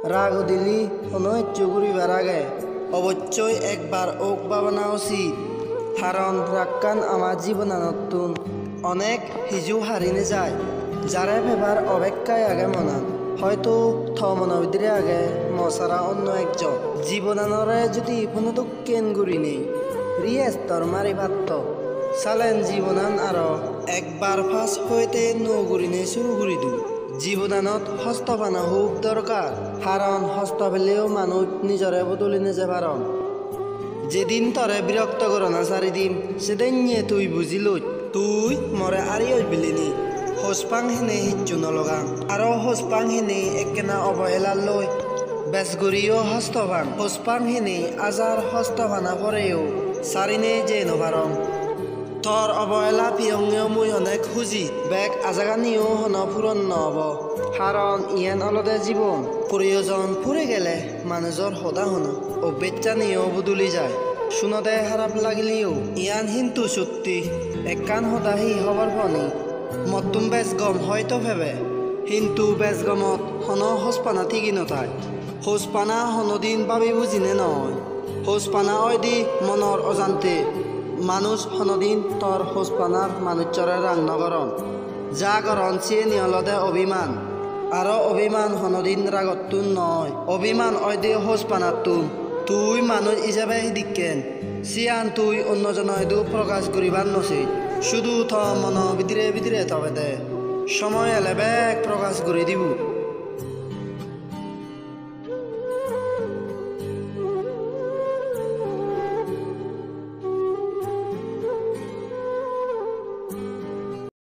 রাগ দিলি কোনো ইচ্ছু ঘুরিবার আগে অবশ্যই একবার ওক ভাবনা উচিত। কারণ রাগকান আমার জীবনে নতুন অনেক হিজু হারিয়ে যায় যারা ভেবার অপেক্ষায় আগে মনান হয়তো থমনবিদ্রে আগে মশারা অন্য একজন জীবনানরে যদি কোনো দুঃখেন ঘুরি নেই রিয়েস তোর মারি ভাত্ত চালেন জীবনান আরো একবার ফাঁস হইতে নগুরিনে শুরু করি দু জীবনানত হস্তপানা খুব দরকার কারণ হস্ত পেলেও মানুষ নিজরে বদলি নিজে পারন যেদিন তরে বিরক্ত করো না চারিদিন সেদিন নিয়ে তুই বুঝিল তুই মরে আরিও বিলিনি হোসপাং হেনে হিচ্ছু নলগাং আরো হোসপাং হেনে এককেনা অবহেলার লই বেসগুড়িও হস্তপান হোসপাং হেনে আজার হস্তপানা পরেও চারিনে যে নভারম তোর অবহেলা পিয়ংয়েও মুই অনেক খুঁজি বেগ আজাগানিও হন পূরণ নহব কারণ ইয়ান অলদে জীবন প্রয়োজন ফুরে গেলে মানুষের সদা হনা ও বেচানিও বদলি যায় শুনতে খারাপ লাগিলেও ইয়ান হিন্তু সত্যি একখান সদাহি হবার ফনি মতুম বেশ গম হয়তো ভেবে কিন্তু বেশ গমত হন হোসপানা ঠিকই নথায় হোসপানা হনদিন ভাবি বুঝিনে নয় হোসপানা ওই দি মনৰ অজান্তে মানুষ হনদিন তোর হোসপানার মানুষরে রাং নগরণ যা গরণ চিয়ে নিয়লদে অভিমান আরো অভিমান হনদিন রাগতুন নয় অভিমান ওই দি হোসপানাতুন তুই মানুষ হিসাবে দিকেন সিয়ান তুই অন্যজন হয়তো প্রকাশ করিবার নছিস শুধু থ মন ভিতরে ভিতরে তবে দে সময় এলে বেগ প্রকাশ করে দিব।